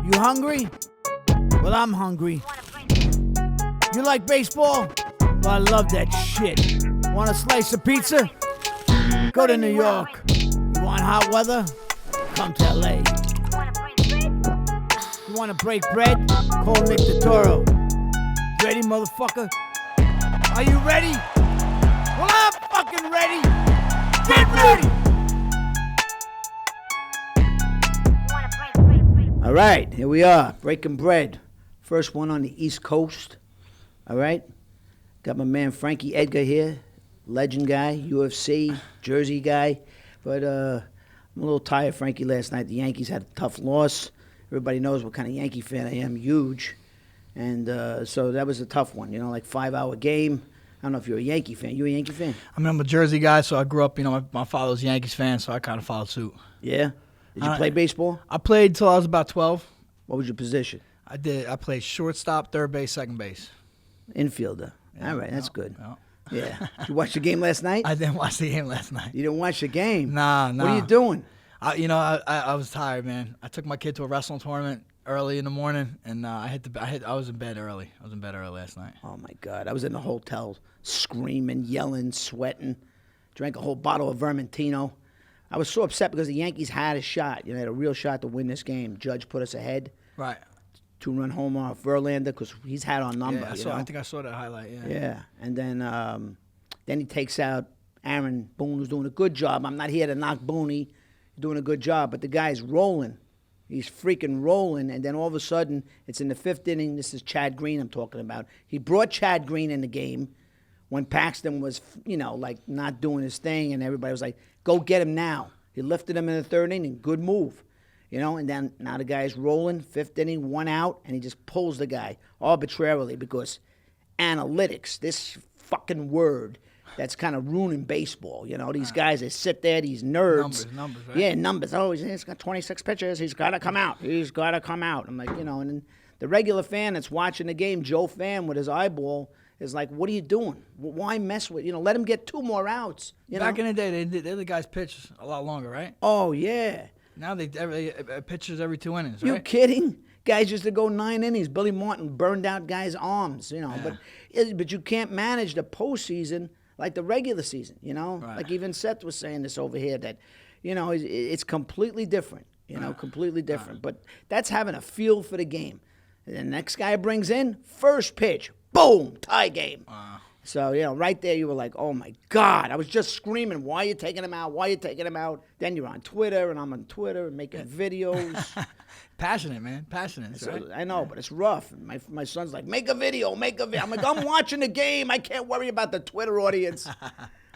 You hungry? Well, I'm hungry. You like baseball? Well, I love that shit. Want a slice of pizza? Go to New York. You want hot weather? Come to LA. You want to break bread? Call Nick Turturro. Ready, motherfucker? Are you ready? Well, I'm fucking ready. Get ready! All right, here we are, breaking bread. First one on the East Coast. All right? Got my man Frankie Edgar here, legend guy, UFC, Jersey guy. But I'm a little tired, Frankie, last night. The Yankees had a tough loss. Everybody knows what kind of Yankee fan I am, huge. And so that was a tough one, like 5-hour game. I don't know if you're a Yankee fan. You a Yankee fan? I mean, I'm a Jersey guy, so I grew up, my father was a Yankees fan, so I kind of followed suit. Yeah? Did you play baseball? I played till I was about 12. What was your position? I played shortstop, third base, second base. Infielder. Yeah, All right, that's good. No. Yeah. Did you watch the game last night? I didn't watch the game last night. You didn't watch the game? Nah. What are you doing? I was tired, man. I took my kid to a wrestling tournament early in the morning, and I was in bed early. I was in bed early last night. Oh, my God. I was in the hotel screaming, yelling, sweating. Drank a whole bottle of Vermentino. I was so upset because the Yankees had a shot. They had a real shot to win this game. Judge put us ahead. Right. 2-run homer off Verlander because he's had our number. Yeah, I think I saw that highlight, yeah. Yeah, and then he takes out Aaron Boone, who's doing a good job. I'm not here to knock Booney. He's doing a good job, but the guy's rolling. He's freaking rolling, and then all of a sudden, it's in the 5th inning. This is Chad Green I'm talking about. He brought Chad Green in the game when Paxton was, like not doing his thing, and everybody was like, go get him now. He lifted him in the 3rd inning. Good move. And then now the guy's rolling, 5th inning, 1 out, and he just pulls the guy arbitrarily because analytics, this fucking word that's kind of ruining baseball. These guys, they sit there, these nerds. Numbers, right? Yeah, numbers. Oh, he's got 26 pitches. He's got to come out. I'm like, and then the regular fan that's watching the game, Joe Fan with his eyeball, is like, what are you doing? Why mess with, let him get 2 more outs. Back in the day, they the guys pitch a lot longer, right? Oh, yeah. Now they pitchers every 2 innings, right? You kidding? Guys used to go 9 innings. Billy Martin burned out guys' arms, Yeah. But you can't manage the postseason like the regular season, Right. Like even Seth was saying this over here that, it's completely different, completely different. Right. But that's having a feel for the game. And the next guy brings in, first pitch, boom, tie game. So, right there you were like, oh, my God. I was just screaming, why are you taking him out? Why are you taking him out? Then you're on Twitter, and I'm on Twitter and making videos. Passionate, man. Passionate. So, right? I know, but it's rough. My son's like, make a video. I'm like, I'm watching the game. I can't worry about the Twitter audience.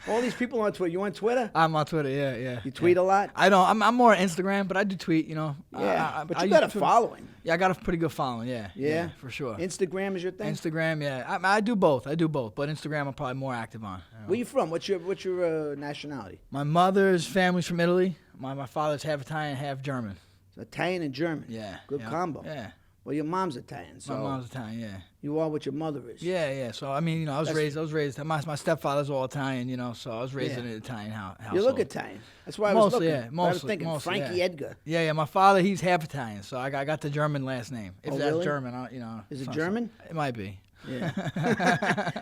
All these people on Twitter. You on Twitter? I'm on Twitter, yeah. You tweet a lot? I don't. I'm more on Instagram, but I do tweet, Yeah, but you got a following. Yeah, I got a pretty good following, yeah. Yeah? For sure. Instagram is your thing? Instagram, yeah. I do both. But Instagram I'm probably more active on. Where you from? What's your nationality? My mother's family's from Italy. My father's half Italian, half German. So Italian and German. Yeah. Good combo. Yeah. Well, your mom's Italian, so My mom's Italian, yeah. you are what your mother is. Yeah. So I mean, I was raised. My stepfather's all Italian, so I was raised in an Italian household. You look Italian. That's why I was looking. I was thinking Frankie Edgar. Yeah. My father, he's half Italian, so I got the German last name. If that's really? German, Is it German? It might be. Yeah.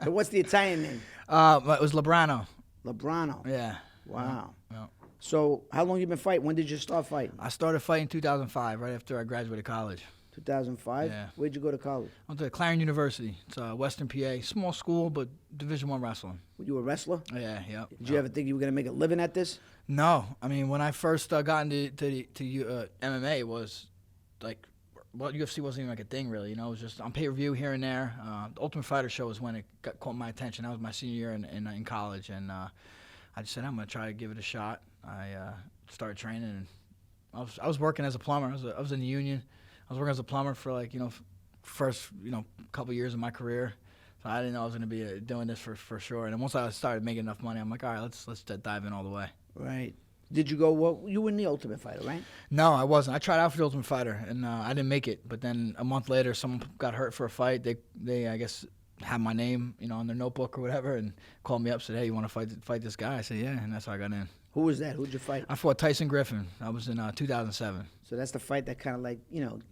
But what's the Italian name? It was Lebrano. Lebrano. Yeah. Wow. Yeah. So how long you been fighting? When did you start fighting? I started fighting in 2005, right after I graduated college. 2005? Yeah. Where'd you go to college? I went to Clarion University. It's Western PA. Small school, but Division I wrestling. Were you a wrestler? Yeah. Did you ever think you were going to make a living at this? No. I mean, when I first got into MMA, it was like, UFC wasn't even like a thing, really. It was just on pay-per-view here and there. The Ultimate Fighter show was when it caught my attention. That was my senior year in college, and I just said, I'm going to try to give it a shot. I started training, and I was working as a plumber. I was in the union. I was working as a plumber for first couple years of my career. So I didn't know I was going to be doing this for sure. And then once I started making enough money, I'm like, all right, let's dive in all the way. Right. Did you go? You were in the Ultimate Fighter, right? No, I wasn't. I tried out for the Ultimate Fighter, and I didn't make it. But then a month later, someone got hurt for a fight. They I guess had my name, on their notebook or whatever, and called me up, said, hey, you want to fight this guy? I said, yeah, and that's how I got in. Who was that? Who'd you fight? I fought Tyson Griffin. That was in 2007. So that's the fight that kind of like,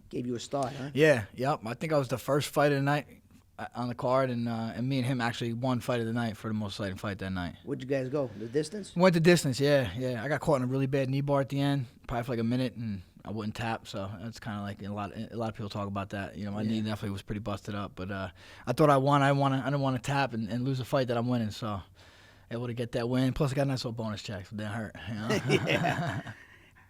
gave you a start, huh? Yeah, yep. I think I was the first fight of the night on the card, and me and him actually won fight of the night for the most exciting fight that night. Where'd you guys go? The distance? Went the distance, yeah. I got caught in a really bad knee bar at the end, probably for like a minute, and I wouldn't tap. So that's kind of like a lot of people talk about that. My knee definitely was pretty busted up, but I thought I won. I didn't want to tap and lose a fight that I'm winning. So able to get that win. Plus, I got a nice little bonus check, so it didn't hurt. Yeah.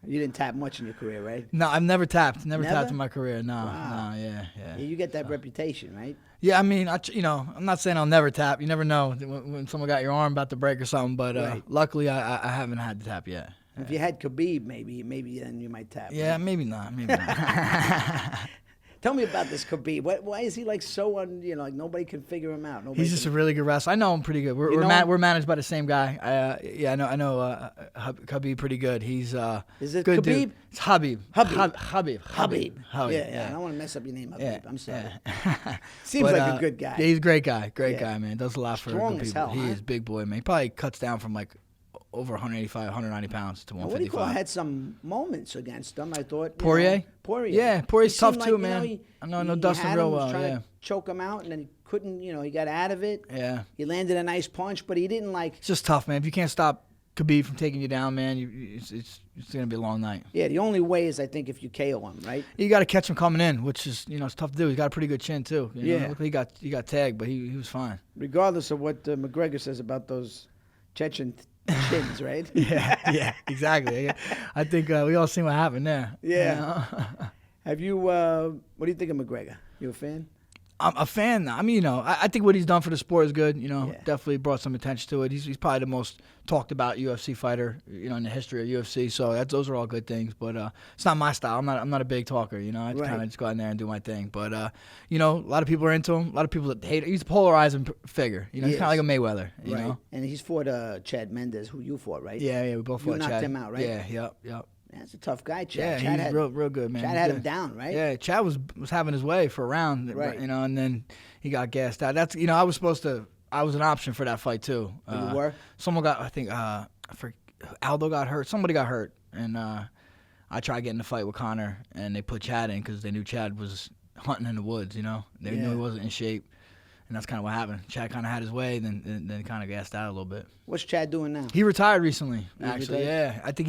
You didn't tap much in your career, right? No, I've never tapped. Never Never? tapped in my career. No, Wow. no, yeah. You get that reputation, right? Yeah, I mean, I'm not saying I'll never tap. You never know when someone got your arm about to break or something. But Right. luckily, I haven't had to tap yet. If you had Khabib, maybe then you might tap. Yeah, right? maybe not. Maybe not. Tell me about this Khabib. Why is he like so like nobody can figure him out? Nobody He's just a can- really good wrestler. I know him pretty good. You know him? We're managed by the same guy. I know Khabib pretty good. He's Is it good Khabib? dude. It's Habib. Habib. Habib. Yeah. I don't want to mess up your name, Habib. Yeah, I'm sorry. yeah. Seems But, like a good guy. Yeah, he's a great guy. Great Yeah. guy, man. Does a lot for Strong good as people. hell, He huh? is big boy, man. He probably cuts down from like over 185, 190 pounds to Now, what do you call? 155. Had some moments against him. I thought. Poirier? Poirier. Yeah, Poirier's He tough seemed too, like, man. I know he Dustin had real him, was well, trying yeah. to choke him out, and then he couldn't. He got out of it. Yeah. He landed a nice punch, but he didn't like. It's just tough, man. If you can't stop Khabib from taking you down, man, it's going to be a long night. Yeah, the only way is I think if you KO him, right? You got to catch him coming in, which is it's tough to do. He's got a pretty good chin too. Yeah. Look, he got tagged, but he was fine. Regardless of what McGregor says about those Chechen chins, right? Yeah, exactly. I think we all seen what happened there. Yeah. Have you? What do you think of McGregor? You a fan? I'm a fan. I mean, I think what he's done for the sport is good. Yeah. Definitely brought some attention to it. He's probably the most talked about UFC fighter, in the history of UFC. So those are all good things. But it's not my style. I'm not a big talker. I Right. kind of just go out there and do my thing. But a lot of people are into him. A lot of people that hate him. He's a polarizing figure. He's kind of like a Mayweather. You know. And he's fought Chad Mendes, who you fought, right? Yeah, we both fought knocked Chad. him out, right? Yeah, yep. That's a tough guy, Yeah, Chad. he's real good, man. Chad He's had good. him down, right? Yeah, Chad was having his way for a round, Right. and then he got gassed out. That's I was an option for that fight too. You were? Someone got, I think, Aldo got hurt. Somebody got hurt, and I tried getting the fight with Conor, and they put Chad in because they knew Chad was hunting in the woods. They knew he wasn't in shape, and that's kind of what happened. Chad kind of had his way, then kind of gassed out a little bit. What's Chad doing now? He retired recently, He's actually. retired? Yeah, I think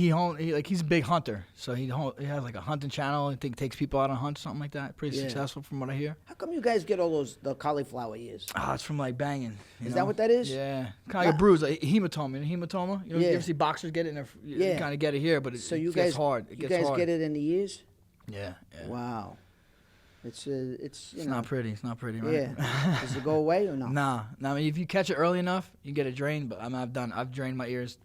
he's a big hunter, so he has like a hunting channel. I think takes people out on hunts, something like that. Pretty successful from what I hear. How come you guys get all the cauliflower ears? It's from like banging. Is that what that is? Yeah, kind of like a bruise, like hematoma. Hematoma. You Yeah. ever see boxers get it? In you kind of get it here, but So it you gets guys hard. You guys get it in the ears? Yeah. Wow. It's not pretty. It's not pretty, right? Yeah. Does it go away or no? Nah. I mean, if you catch it early enough, you get it drained. But I've drained my ears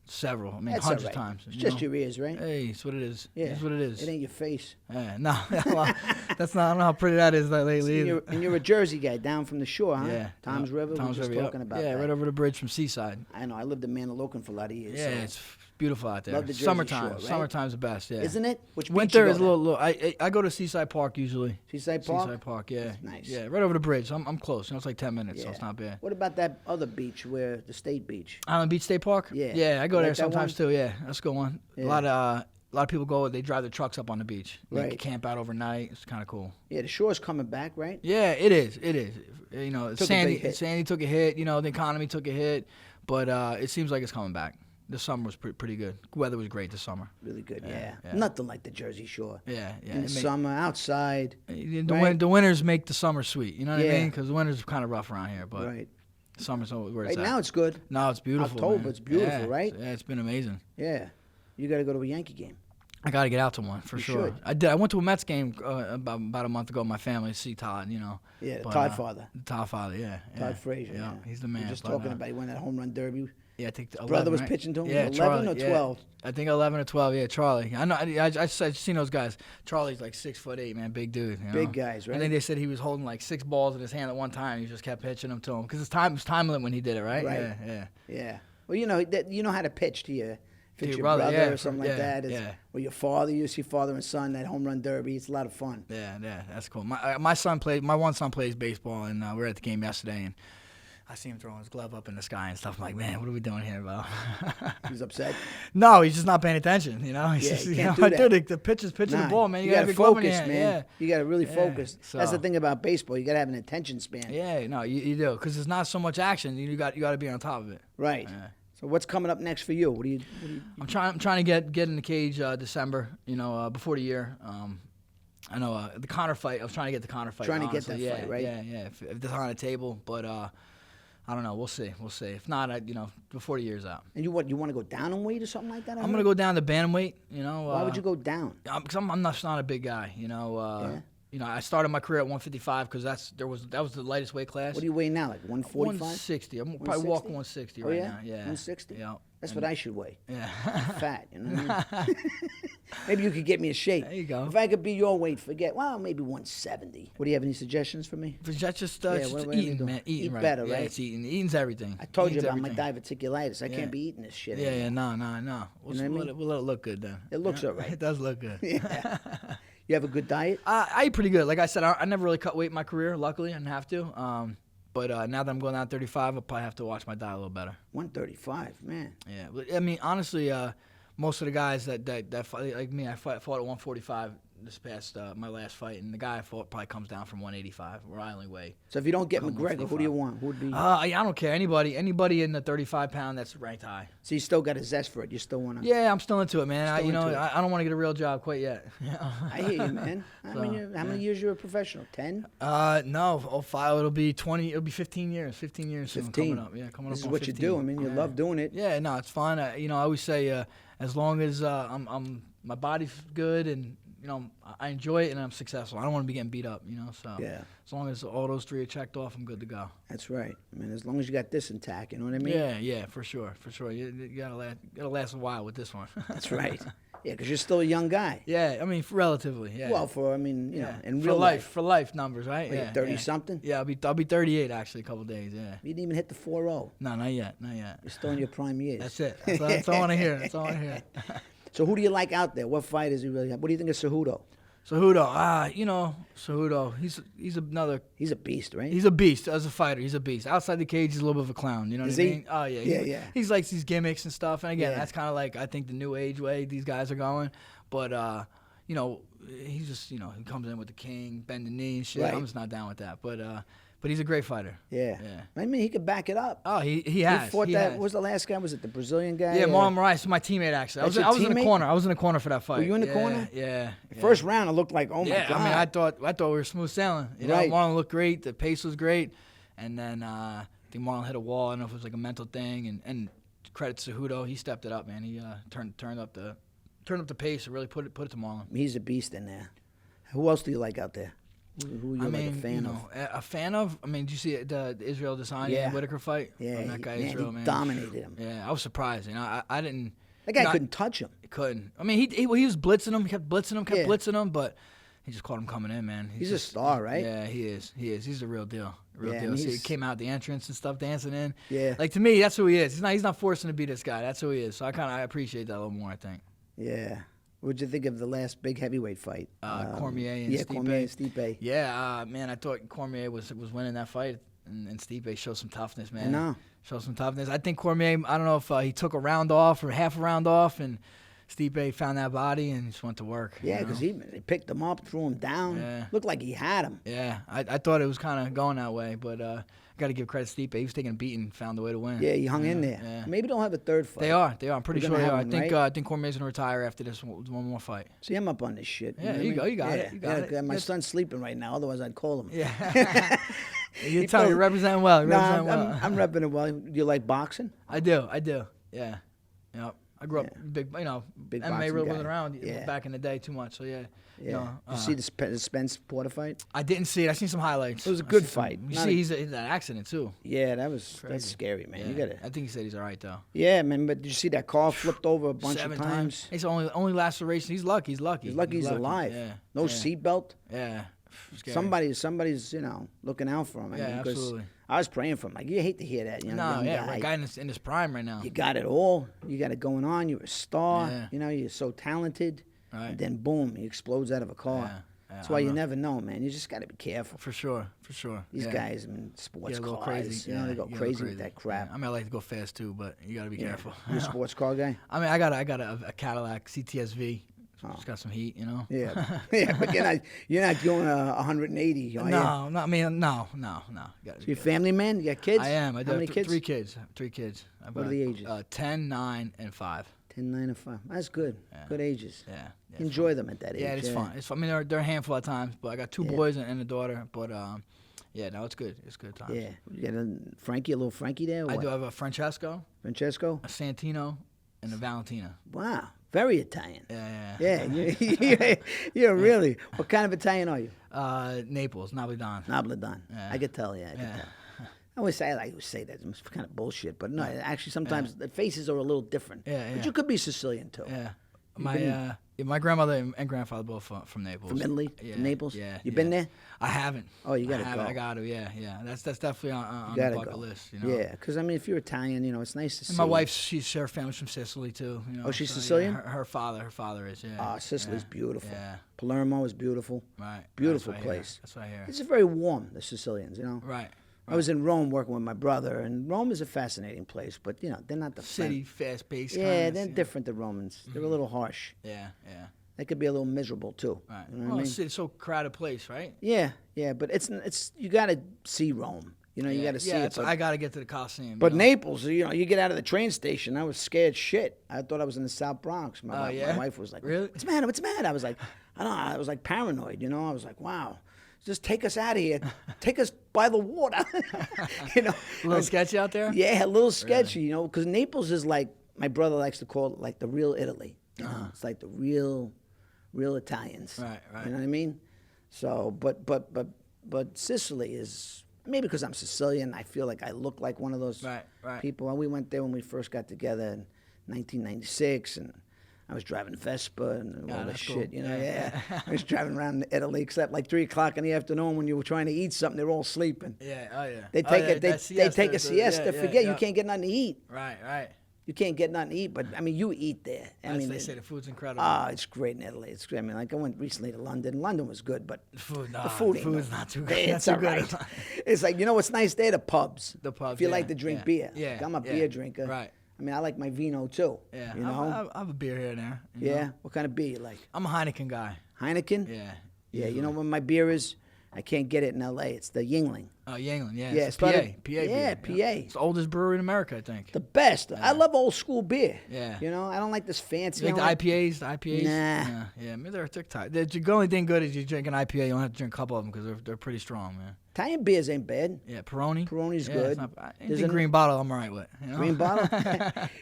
several. I mean, That's hundreds all right. of times. It's just your ears, right? Hey, it's what it is. Yeah. It's what it is. It ain't your face. Yeah, no, well, that's not. I don't know how pretty that is lately. either. And you're a Jersey guy down from the shore, huh? Yeah. Tom's River. Tom's We're just River, talking about yeah, that. right over the bridge from Seaside. I know. I lived in Manahawkin for a lot of years. Yeah, so. it's beautiful out there. Love the Jersey Summertime. Shore, right? Summertime's the best. Yeah. Isn't it? Which beach Winter you is a go little. I go to Seaside Park usually. to? Seaside Park. Seaside Park. Yeah. That's nice. Yeah, right over the bridge. I'm close. It's like 10 minutes, so Yeah. it's not bad. What about that other beach where the State Beach? Island Beach State Park. Yeah. Yeah, I go You there like that sometimes too. Yeah, that's a good one. Yeah. A lot of people go. They drive their trucks up on the beach. They Right. camp out overnight. It's kind of cool. Yeah, the shore's coming back, right? Yeah, it is. It is. Took a big hit. Sandy took a hit. The economy took a hit, but it seems like it's coming back. The summer was pretty good. Weather was great this summer. Really good, Yeah, yeah. yeah. Nothing like the Jersey Shore. Yeah. In the summer, outside. The winters make the summer sweet. You know what I Yeah. mean? Because the winters are kind of rough around here, but Right. summer's where Right it's at. now it's good. No, it's beautiful. October, man. it's beautiful, Yeah, right? Yeah, it's been amazing. Yeah. You got to go to a Yankee game. I got to get out to one for You sure. should. I did. I went to a Mets game about a month ago with my family to see Todd. Yeah, the But, Todd father. The Todd father, yeah. Todd Frazier. Yeah, he's the man. We're just but, talking about he won that home run derby. Yeah, I think 11, Brother was right? pitching to him. Yeah, 11 Charlie, or yeah. 12? I think 11 or 12. Yeah, Charlie. I know. I've seen those guys. Charlie's like 6'8", man, big dude. Big guys, right? I think they said he was holding like 6 balls in his hand at one time. He just kept pitching them to him because it was time limit when he did it, right? Right. Yeah. Yeah. Well, you know how to pitch to your brother, brother yeah, or something like that. yeah. Or your father. You see father and son, that home run derby. It's a lot of fun. Yeah, that's cool. My one son plays baseball, and we were at the game yesterday, and I see him throwing his glove up in the sky and stuff. I'm like, man, what are we doing here, bro? He's upset. No, he's just not paying attention. You know, he's Yeah, just, you you can't know, do that. dude, the pitcher's pitching the ball, man. You gotta gotta focus, focus, man. Yeah. You gotta really Yeah, focus. That's the so- thing about baseball. You gotta have an attention span. Yeah, no, you do, because there's not so much action. You got to be on top of it. Right. Yeah. So what's coming up next for you? What do you I'm trying to get in the cage December. You know, before the year. I know the Conor fight. I was trying to get the Conor fight. Trying to get honestly. that fight, right? Yeah. If it's on the table, but I don't know. We'll see. If not, before the year's out. And you want to go down in weight or something like that? I'm gonna go down to bantamweight. You know. Why would you go down? Because I'm not a big guy. You know. Yeah. You know, I started my career at 155 because that was the lightest weight class. What do you weigh now? Like 145? 160. I'm probably walking 160 right now. Yeah. 160? Yeah. That's what I should weigh. Yeah. I'm fat, you know what I mean? Maybe you could get me a shape. There you go. If I could be your weight, maybe 170. What do you have any suggestions for me? That's just what eating, are you doing? man. Eating Eat right. better, Yeah, right? it's eating. Eating's everything. I told you Eating's about everything. my diverticulitis. I Yeah. can't be eating this shit Yeah, anymore. no. We'll, You know what I let, mean? we'll let it look good then. It looks Yeah. all right. It does look good. Yeah. You have a good diet? I eat pretty good. Like I said, I never really cut weight in my career. Luckily, I didn't have to. But now that I'm going down 35, I'll probably have to watch my diet a little better. 135, man. Yeah, but I mean, honestly, most of the guys that fight, like me, I fought at 145 this past my last fight, and the guy I fought probably comes down from 185, where I only weigh. So if you don't get Come McGregor, who do you want? Who would be? I don't care. Anybody in the 35 pound that's ranked high. So you still got a zest for it. You still want to? Yeah, I'm still into it, man. Still into it. I don't want to get a real job quite yet. I hear you, man. How many years you're a professional? 10? No, 05. It'll be 20. It'll be 15 years. 15 years soon 15. coming up. Yeah, coming This up. is on what you 15. do. I mean, you love doing it. Yeah, no, it's fun. I always say, as long as my body's good and I enjoy it and I'm successful. I don't want to be getting beat up. So Yeah. as long as all those three are checked off, I'm good to go. That's right. I mean, as long as you got this intact, you know what I mean? Yeah, for sure. You gotta last a while with this one. That's right. Yeah, because you're still a young guy. Yeah, I mean, relatively. Yeah. Well, in for real life. for life numbers, right? What, Yeah, 30 yeah. something? Yeah, I'll be 38 actually, a couple days. Yeah. You didn't even hit the 4-0. No, not yet. You're still in your prime years. That's it. That's all I want to hear. That's all I want to hear. So who do you like out there? What fighters you really have? What do you think of Cejudo? Cejudo, Cejudo, he's another. He's a beast, right? He's a beast as a fighter. He's a beast. Outside the cage, he's a little bit of a clown. You know Is what I he? mean? Oh yeah, Yeah. He's like these gimmicks and stuff. And again, Yeah. that's kind of like I think the new age way these guys are going. But he's just he comes in with the king, bend the knee and shit. Right. I'm just not down with that. But he's a great fighter. Yeah. Yeah. I mean, he could back it up. Oh, he He has. fought he that. has. What was the last guy? Was it the Brazilian guy? Yeah, Marlon Moraes, my teammate actually. That's I your was in the teammate? corner. I was in the corner for that fight. Were you in the Yeah, corner? Yeah. First round, it looked like, oh my Yeah, God. I mean, I thought we were smooth sailing. Right. Marlon looked great. The pace was great, and then I think Marlon hit a wall. I don't know if it was like a mental thing. And credit to Cejudo, he stepped it up, man. He turned up the pace and really put it to Marlon. He's a beast in there. Who else do you like out there? Who are you a fan of? A fan of. I mean, did you see the Israel Adesanya Yeah. and Whitaker fight? Yeah, That guy he Israel, man. dominated him. Yeah, I was surprised. I didn't. That guy couldn't touch him. Couldn't. I mean, he was blitzing him. He kept Yeah. blitzing him, but he just caught him coming in, man. He's a star, right? Yeah, he is. He's the real deal. Yeah, Deal. and See, he he's- came out the entrance and stuff, dancing in. Yeah. Like to me, that's who he is. He's not forcing to be this guy. That's who he is. So I appreciate that a little more. I think. Yeah. What'd you think of the last big heavyweight fight? Cormier and Stipe. Cormier and Stipe. Yeah, man, I thought Cormier was winning that fight, and Stipe showed some toughness, man. I know. Showed some toughness. I think Cormier, I don't know if he took a round off or half a round off, and Stipe found that body and just went to work. Yeah, because he picked him up, threw him down. Yeah. Looked like he had him. Yeah, I thought it was kind of going that way, but I got to give credit to Stipe. He was taking a beating, found a way to win. Yeah, he hung in there. Yeah. Maybe they'll have a third fight. They are. I'm pretty We're sure gonna they are. have one, I think Cormier's going to retire after this one more fight. See, I'm up on this shit. Yeah, know you what go. I mean? You got it. You got it. 'Cause My Yes. son's sleeping right now. Otherwise, I'd call him. Yeah. You're telling me you're representing well. You're Nah, representing well. I'm repping it well. Do you like boxing? I do. Yeah. Yep. I grew up Yeah. big, Big MMA boxing really guy. wasn't around Yeah. back in the day too much. So yeah. Yeah. You know, you see the Spence Porter fight? I didn't see it. I seen some highlights. It was a I good seen some- fight. You Not see, a- he's in that accident too. Yeah, that's Crazy. scary, man. Yeah. You gotta. I think he said he's all right though. Yeah, man. But did you see that car flipped over a bunch 7 of times? It's only laceration. He's lucky. He's lucky. He's lucky he's lucky. alive. Yeah. No yeah. seatbelt. Yeah. Scary. Somebody's looking out for him. I Yeah, mean, 'cause absolutely. I was praying for him. Like, you hate to hear that. No, young yeah, guy. right. Guy in his prime right now. You got it all. You got it going on. You're a star. Yeah. You're so talented. Right. And then boom, he explodes out of a car. Yeah. That's why you never know, man. You just got to be careful. For sure. These guys, I mean, sports a little cars, crazy. you know, they go crazy with that crap. I mean, I like to go fast too, but you got to be careful. You a sports car guy? I mean, I got a Cadillac CTSV. It's got some heat, you know. Yeah, but you're not going 180. Are you? No. I mean, no. So you a family man? You got kids? I am. How many kids? 3 kids. 3 kids. What are the ages? 10, 9, and 5. 10, 9, and 5. That's good. Yeah. Good ages. Yeah. Enjoy them at that age. Yeah, it's fun. It's fun. I mean, they're a handful at times, but I got 2 boys and a daughter. But yeah, no, it's good. It's good times. Yeah. You got a little Frankie there? Or I what? do have a Francesco, a Santino, and a Valentina. Wow. Very Italian. Yeah. You're really. What kind of Italian are you? Naples, Nabledon. I could tell, I could tell. I always say that. It's kind of bullshit, but no, actually sometimes the faces are a little different. But you could be Sicilian too. Yeah. My grandmother and grandfather both from Naples. From Italy? Yeah. From Naples? Yeah. You been there? I haven't. Oh, you gotta go. I got to, yeah. That's definitely on You the gotta bucket go. list, you know. Yeah, because I mean, if you're Italian, you know, it's nice to see. And my wife, her family's from Sicily too. You know, oh, she's so, Sicilian? Yeah, her father is. Yeah. Oh, Sicily's beautiful. Yeah. Palermo is beautiful. Right. Beautiful That's what I hear. place. That's what I hear. It's very warm, the Sicilians, you know. Right. I was in Rome working with my brother, and Rome is a fascinating place, but you know they're not the City, fast-paced. Yeah, they're different. The Romans, they're a little harsh. Yeah. They could be a little miserable too. Right. You know what I mean? It's so crowded place, right? Yeah, but it's you got to see Rome. You know, you got to see it. I got to get to the Coliseum. But Naples, you know, you get out of the train station. I was scared shit. I thought I was in the South Bronx. My wife was like, "Really? What's the matter? What's the matter?" I was like, I don't know. I was like paranoid. You know, I was like, wow. Just take us out of here. Take us by the water. You know, a little sketchy out there. Yeah, a little sketchy. You know, because Naples is like my brother likes to call it like the real Italy. You know? It's like the real Italians. Right. You know what I mean? So, but Sicily is maybe because I'm Sicilian. I feel like I look like one of those people. And we went there when we first got together in 1996, and I was driving Vespa and all this shit, you know. Yeah. I was driving around Italy, except like 3 o'clock in the afternoon when you were trying to eat something, they're all sleeping. Yeah. Oh yeah. They take a siesta. Forget you can't get nothing to eat. Right. You can't get nothing to eat, but I mean, you eat there. I mean, they say the food's incredible. It's great in Italy. It's great. I mean, like I went recently to London. London was good, but the food ain't not too good. It's all right. It's like, you know what's nice there? The pubs. If you like to drink beer. Yeah. I'm a beer drinker. Right. I mean, I like my vino too. Yeah. You know? I have a beer here and there. Yeah. Know? What kind of beer you like? I'm a Heineken guy. Heineken? Yeah. Yeah. You know what my beer is? I can't get it in L.A. It's the Yingling. Oh, Yingling, yeah. Yeah, it's PA. yeah, beer. PA. It's the oldest brewery in America, I think. The best. I love old school beer. Yeah. You know, I don't like this fancy. You like the IPAs? Nah. Yeah, I mean, they're tight. The only thing good is you drink an IPA, you don't have to drink a couple of them because they're pretty strong, man. Italian beers ain't bad. Yeah, Peroni. Peroni's good. Anything green bottle, I'm all right with. You know? Green bottle?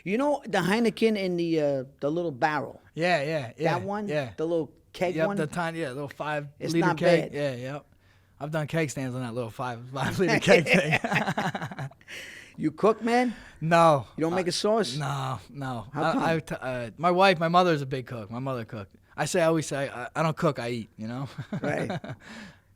You know, the Heineken in the little barrel. Yeah. That one? Yeah. The little keg one? The tiny, little 5 It's liter not keg. bad. Yeah. I've done keg stands on that little 5 liter keg thing. You cook, man? No. You don't make a sauce? No. How come? My mother's a big cook. My mother cooked. I always say, I don't cook, I eat, you know? Right.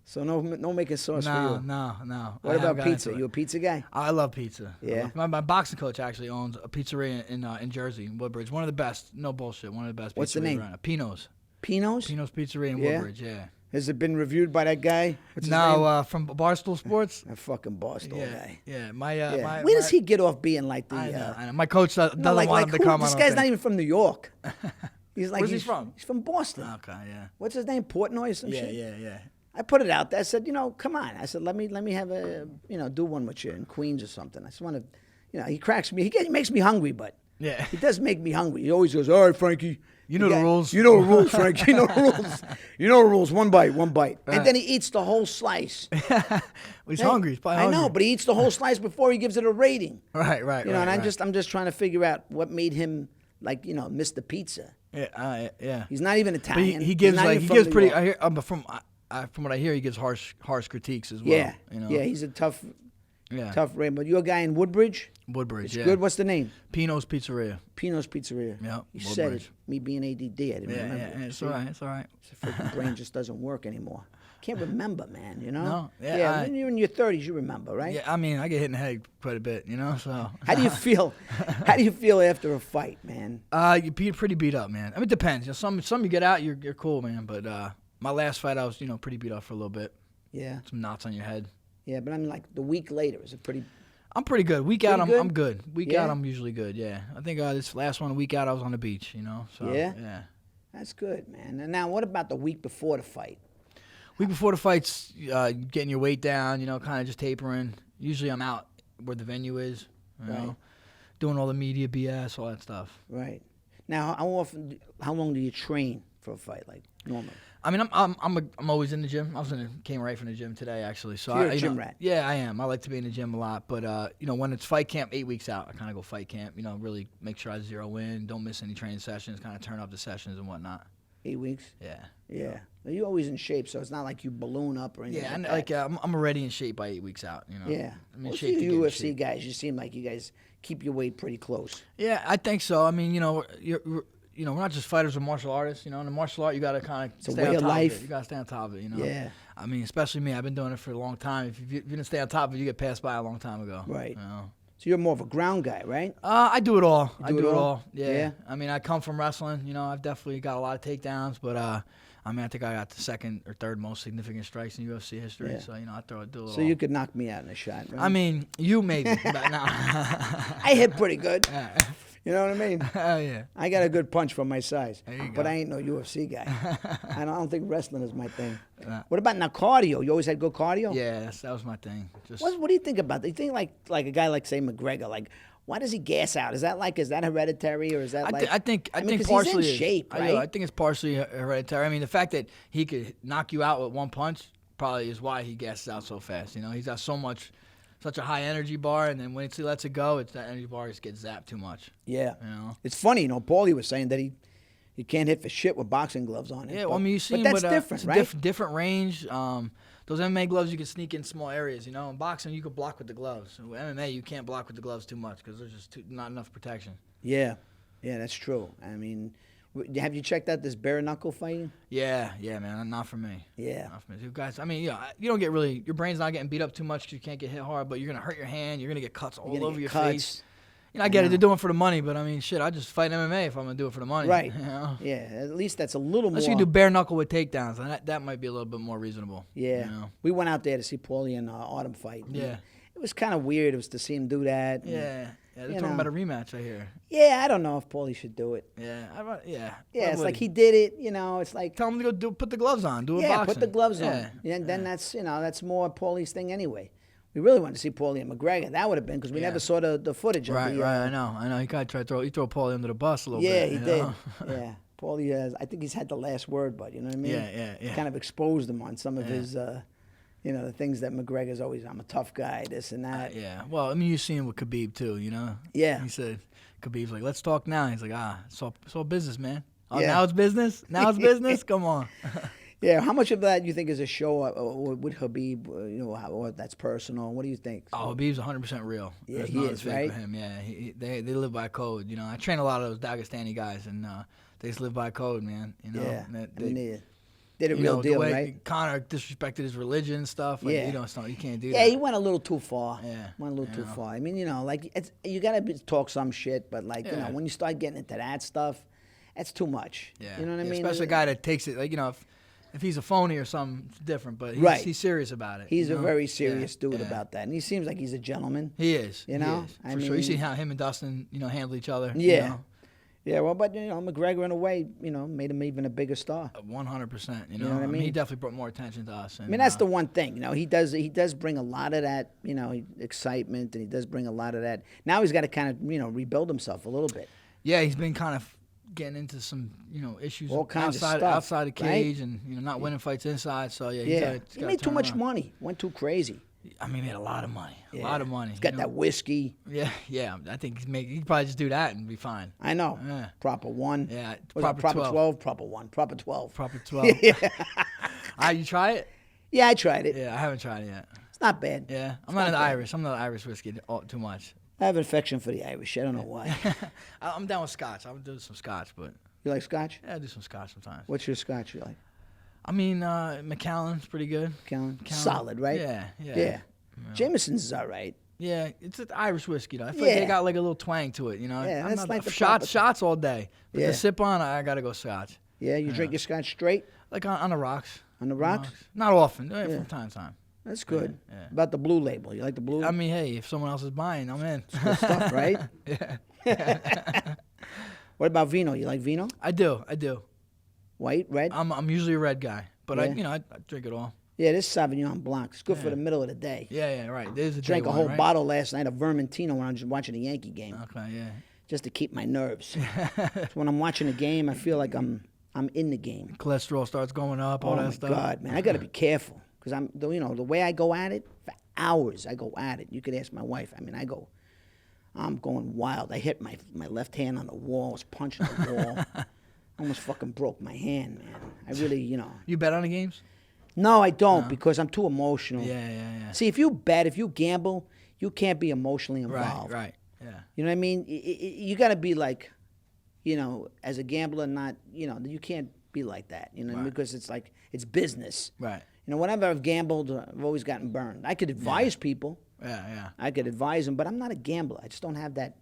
So no making sauce for you? No. What about pizza? You a pizza guy? I love pizza. Yeah. My boxing coach actually owns a pizzeria in Jersey, in Woodbridge. One of the best, no bullshit, one of the best What's pizzerias the name? around. Pino's. Pino's? Pino's Pizzeria in Woodbridge, yeah. Has it been reviewed by that guy? What's his name? No, from Barstool Sports. That fucking Barstool guy. Yeah. Where does he get off being like the... I know. My coach doesn't like want him to come on. This guy's not even from New York. He's like... Where's he from? He's from Boston. Okay, yeah. What's his name? Portnoy or some shit? Yeah. I put it out there. I said, come on. I said, let me have a, do one with you in Queens or something. I just want to, he cracks me. He makes me hungry, but yeah, he does make me hungry. He always goes, all right, Frankie. You know the rules. You know the rules, Frankie. You know the rules. You know the rules. One bite. Right. And then he eats the whole slice. Well, he's hungry. He's probably hungry. I know, but he eats the whole slice before he gives it a rating. Right. And I'm just trying to figure out what made him Mr. Pizza. Yeah. He's not even Italian. But he gives pretty. I hear from what I hear, he gives harsh critiques as well. Yeah. You know? Yeah. He's a tough rating. But you're a guy in Woodbridge. Woodbridge. It's good. What's the name? Pino's Pizzeria. Pino's Pizzeria. Yeah. You said it. Me being ADD, I didn't remember. Yeah. It's all right. The freaking brain just doesn't work anymore. Can't remember, man. You know. No. Yeah. When you're in your 30s, you remember, right? Yeah. I mean, I get hit in the head quite a bit. You know. So. How do you feel? How do you feel after a fight, man? You pretty beat up, man. I mean, it depends. Some you get out, you're cool, man. But My last fight, I was, pretty beat up for a little bit. Yeah. Some knots on your head. Yeah, but I mean, like the week later, is it pretty? I'm pretty good. Week out, Pretty good? I'm good. Week Yeah? out, I'm usually good. Yeah. I think this last one, a week out, I was on the beach. So Yeah? yeah. That's good, man. And now, what about the week before the fight? Week before the fight's getting your weight down. Kind of just tapering. Usually, I'm out where the venue is. Right. Doing all the media BS, all that stuff. Right. Now, how long do you train for a fight, like normally? I mean, I'm always in the gym. Came right from the gym today, actually. So You're a gym rat. Yeah, I am. I like to be in the gym a lot. But when it's fight camp, 8 weeks out, I kind of go fight camp. Really make sure I zero in, don't miss any training sessions, kind of turn up the sessions and whatnot. 8 weeks? Yeah. Yeah. Well, you're always in shape, so it's not like you balloon up or anything. Yeah, and like that. I'm already in shape by 8 weeks out. Yeah. I'm in Most shape of to you get in UFC shape. guys, you seem like you guys keep your weight pretty close. Yeah, I think so. I mean, we're not just fighters or martial artists. In the martial art, you got to kind of a stay way on of top life. of it. You got to stay on top of it. Yeah. I mean, especially me. I've been doing it for a long time. If you didn't stay on top of it, you get passed by a long time ago. Right. So you're more of a ground guy, right? I do it all. I do do it it all? all. Yeah. Yeah. I mean, I come from wrestling. I've definitely got a lot of takedowns, but I think I got the second or third most significant strikes in UFC history. Yeah. So I do it all. So you could knock me out in a shot, right? I mean, you maybe, but no. I hit pretty good. You know what I mean? Oh yeah. I got a good punch for my size, There you but go. I ain't no UFC guy. I don't think wrestling is my thing. What about now cardio? You always had good cardio? Yeah, that was my thing. Just What do you think about that? You think like a guy like say McGregor, like why does he gas out? Is that hereditary or is that I think 'cause partially he's in shape, right? I think it's partially hereditary. I mean, the fact that he could knock you out with one punch probably is why he gasses out so fast. He's got such a high energy bar, and then once he lets it go, that energy bar just gets zapped too much. Yeah. It's funny, Paulie was saying that he can't hit for shit with boxing gloves on. Yeah, well, I mean, you see, but that's different, right? Different range. Those MMA gloves, you can sneak in small areas. In boxing, you could block with the gloves. In MMA, you can't block with the gloves too much because there's just not enough protection. Yeah, that's true. I mean, have you checked out this bare knuckle fighting? Yeah, man, not for me. Yeah. Not for me. You guys, I mean, you don't get really, your brain's not getting beat up too much because you can't get hit hard, but you're going to hurt your hand. You're going to get cuts all over your face. I get it. They're doing it for the money, but I mean, shit, I just fight MMA if I'm going to do it for the money. Right. Yeah, at least that's a little Unless more. you do bare knuckle with takedowns, and that might be a little bit more reasonable. Yeah. We went out there to see Paulie and Autumn fight. Yeah. It was kind of weird. It was to see him do that. Yeah. They're talking about a rematch, I hear. Yeah, I don't know if Paulie should do it. Yeah. Yeah, it's like he did it, it's like. Tell him to go put the gloves on. Do a boxing. Yeah, put the gloves on. And then that's more Paulie's thing anyway. We really wanted to see Paulie and McGregor. That would have been because we never saw the footage of Right, the. right. I know. He kind of tried to throw Paulie under the bus a little bit. Yeah, he did. know? Yeah, Paulie has. I think he's had the last word, but you know what I mean. Yeah. Kind of exposed him on some of his, the things that McGregor's always. I'm a tough guy, this and that. Yeah. Well, I mean, you see him with Khabib too. Yeah. He said, Khabib's like, let's talk now. He's like, it's all business, man. Oh, Yeah. now it's business. Now it's business. Come on. Yeah, how much of that you think is a show with Khabib? Or that's personal. What do you think? Oh, Khabib's 100% real. Yeah, There's he nothing is, fake right? with him. Yeah, they live by code. I train a lot of those Dagestani guys, and they just live by code, man. Yeah, They did a real deal, the way right? Conor disrespected his religion and stuff. Like, Yeah. you can't do Yeah, that. he went a little too far. Yeah, Went a little too far. I mean, you gotta talk some shit, but when you start getting into that stuff, that's too much. Yeah. You know what I mean? Especially a guy that takes it, if he's a phony or something, it's different. But Right. he's serious about it. He's you a know? very serious dude Yeah. about that, and he seems like he's a gentleman. He is. You know? He is, I for sure. You see mean- how him and Dustin, handle each other. Yeah. Yeah, well, but McGregor in a way, made him even a bigger star. 100%. You know what I mean? He definitely brought more attention to us. And, I mean, that's the one thing, he does bring a lot of that, excitement, and he does bring a lot of that. Now he's got to kind of, rebuild himself a little bit. Yeah, he's been kind of getting into some, issues All kinds of outside stuff, outside the right? cage, and not winning fights inside. So yeah, Yeah, he's he gotta made too turn much around. money. Went too crazy. I mean, he made a lot of money. Yeah. A lot of money. He's got that whiskey. Yeah. I think he'd probably just do that and be fine. I know. Yeah. Proper 1. Yeah, Was it proper 12, proper 1, proper 12. Proper 12. You try it? Yeah, I tried it. Yeah, I haven't tried it yet. It's not bad. Yeah, I'm not not bad. Irish. I'm not Irish whiskey too much. I have an affection for the Irish. I don't know why. I'm down with Scotch. I'm doing some Scotch, but You like Scotch? yeah, I do some Scotch sometimes. What's your Scotch you like? I mean, Macallan's pretty good. Callan? Macallan. Solid, right? Yeah. Jameson's is all right. Yeah, it's an Irish whiskey though. I feel like Yeah. they got like a little twang to it, Yeah, I'm that's not like the shots proper- all day. But Yeah. the sip on, I gotta go Scotch. Yeah, you drink your scotch straight Like on the rocks. on the rocks. Not often, from time to time. That's good. Yeah. About the blue label, you like the blue? I mean, hey, if someone else is buying, I'm in. Good stuff, right? Yeah. What about vino? You like vino? I do. White, red? I'm usually a red guy, but Yeah. I drink it all. Yeah, this Sauvignon Blanc. It's good for the middle of the day. Yeah, right. There's a Drank day a whole one, right? bottle last night of Vermentino when I was watching a Yankee game, Okay, yeah. just to keep my nerves. So when I'm watching a game, I feel like I'm in the game. Cholesterol starts going up, all Oh that my stuff. God, man! I got to be careful because the way I go at it for hours. I go at it. You could ask my wife. I mean, I'm going wild. I hit my left hand on the wall. I was punching the wall. Almost fucking broke my hand, man. I really, You bet on the games? No, I don't because I'm too emotional. Yeah. See, if you bet, if you gamble, you can't be emotionally involved. Right. Yeah. You know what I mean? You got to be like, as a gambler, not, you can't be like that, because it's like, it's business. Right. Whenever I've gambled, I've always gotten burned. I could advise people. Yeah. I could advise them, but I'm not a gambler. I just don't have that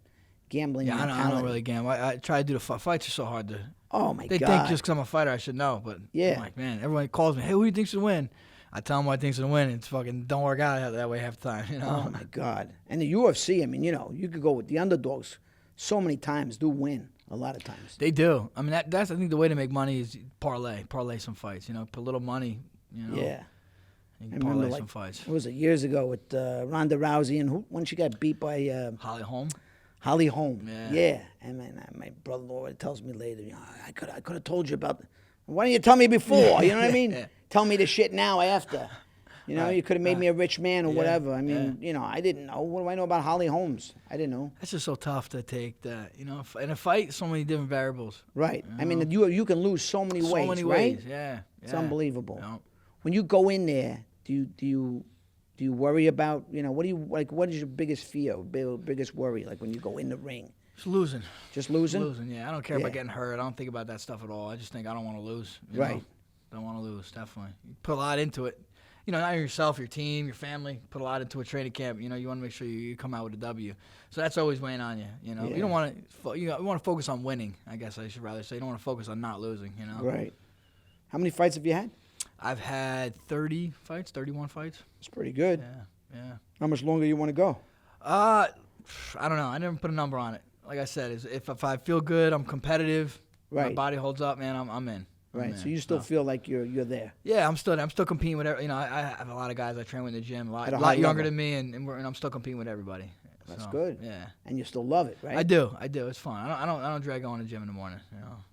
gambling mentality. I don't really gamble. I try to do the fights are so hard to. Oh, my They God. think just because I'm a fighter I should know, but Yeah. I'm like, man, everyone calls me, hey, who do you think's gonna win? I tell them what I think's gonna win. It's fucking don't work out that way half the time, Oh, my God. And the UFC, I mean, you could go with the underdogs so many times, do win a lot of times. They do. I mean, that's I think the way to make money is parlay some fights. Put a little money. Yeah. You I can remember, parlay some fights. What was it, years ago with Ronda Rousey and when she got beat by Holly Holm. Holm. Yeah. And my brother-in-law tells me later, I could have told you about why didn't you tell me before? You know what I mean? Yeah. Tell me the shit now after. You could have made me a rich man or whatever. I mean, I didn't know. What do I know about Holly Holmes? I didn't know. That's just so tough to take that. In a fight, so many different variables. Right. I mean, you can lose so many ways. So many right? ways. Yeah. It's unbelievable. Yeah. When you go in there, do you worry about what do you like? What is your biggest fear, biggest worry? Like when you go in the ring, Just losing. just losing. Losing. Yeah. I don't care about getting hurt. I don't think about that stuff at all. I just think I don't want to lose. Right. Don't want to lose. Definitely. You put a lot into it. Not yourself, your team, your family. Put a lot into a training camp. You want to make sure you come out with a W. So that's always weighing on you. You don't want to. You want to focus on winning. I guess I should rather say. You don't want to focus on not losing. Right. How many fights have you had? I've had 30 fights, 31 fights. It's pretty good. Yeah. How much longer you want to go? I don't know. I never put a number on it. Like I said, if I feel good, I'm competitive. My Right. body holds up, man. I'm in. Right. So you still feel like you're there. Yeah, I'm still competing with every. I have a lot of guys I train with in the gym, At a a high lot younger level. than me, and I'm still competing with everybody. That's So, good. Yeah. And you still love it, right? I do. It's fun. I don't drag going to the gym in the morning.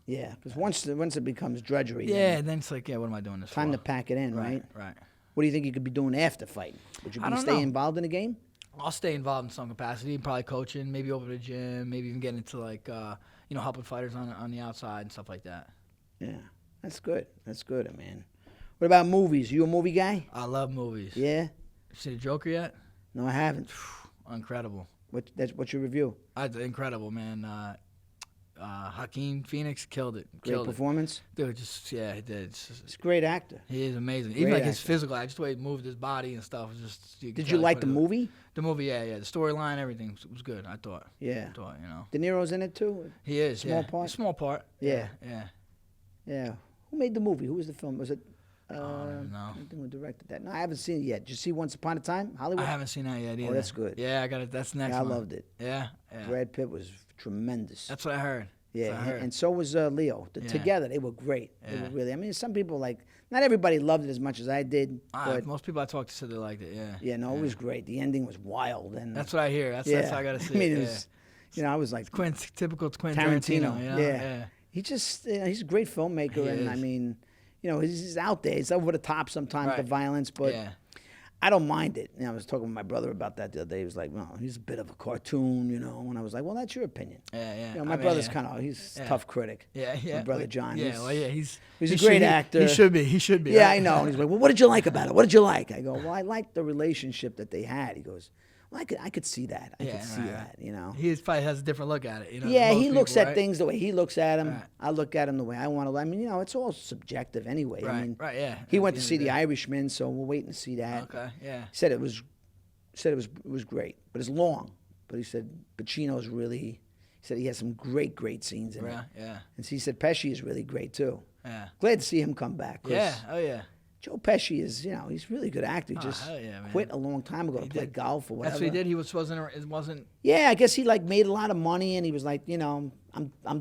Yeah. Because once it becomes drudgery, Yeah. Then it's like, what am I doing this time for? to pack it in, right? Right. What do you think you could be doing after fighting? Would you I don't stay know. involved in the game? I'll stay involved in some capacity, probably coaching, maybe open a gym, maybe even getting into helping fighters on the outside and stuff like that. Yeah. That's good. That's good, man. What about movies? You a movie guy? I love movies. Yeah. See the Joker yet? No, I haven't. Incredible. What's your review? Incredible, man. Joaquin Phoenix killed it. Great performance. Dude, he did. He's a great actor. He is amazing. Great Even like his actor. physical, just the way he moved his body and stuff. Was just. Did you like the movie? The movie, yeah. The storyline, everything was good. I thought. Yeah. De Niro's in it too. He is. Small yeah. part? Small part. Yeah. Yeah. Yeah. Who made the movie? Who was the film? Was it? No. I think who directed that. No, I haven't seen it yet. Did you see Once Upon a Time? Hollywood. I haven't seen that yet either. that's good. Yeah, I got it. That's the next Yeah, I one. loved it. Yeah. Brad Pitt was tremendous. That's what I heard. Yeah, That's what I heard. and so was Leo. Yeah. Together, they were great. They Yeah. were really. I mean, some people not everybody loved it as much as I did. But Most people I talked to said they liked it. Yeah. yeah, no, it was great. The ending was wild, and That's what I hear. That's how I gotta see I mean, it. it was, I was like Typical Quentin Tarantino. Tarantino. Yeah. He just, he's a great filmmaker, He and is. I mean, he's out there. He's over the top sometimes, the Right. violence, but Yeah. I don't mind it. I was talking with my brother about that the other day. He was like, "No, he's a bit of a cartoon," and I was like, "Well, that's your opinion." Yeah. My brother's kind of he's a tough critic. Yeah. My brother John. Yeah. Well, yeah. He's a he great should- actor. He should be. He should be. Yeah, right? I know. And he's like, "Well, what did you like about it? What did you like?" I go, "Well, I liked the relationship that they had." He goes, "Well, I could see that. I could see that. He probably has a different look at it. Yeah, than he most looks people, at right? things the way he looks at them. Right. I look at them the way I want to. I mean, it's all subjective anyway. Right. I mean, Right. Yeah. he At went the to end see of The day. Irishman, so we're waiting to see that. Okay. Yeah. He said it was great, but it's long. But he said Pacino's really. He said he has some great scenes in it. Yeah. And he said Pesci is really great too. Yeah. Glad to see him come back. 'Cause Yeah. Oh yeah. Joe Pesci is, he's a really good actor. He just hell yeah, man. quit a long time ago to play did. golf or whatever. That's what he did. He wasn't. Yeah, I guess he like made a lot of money, and he was like, I'm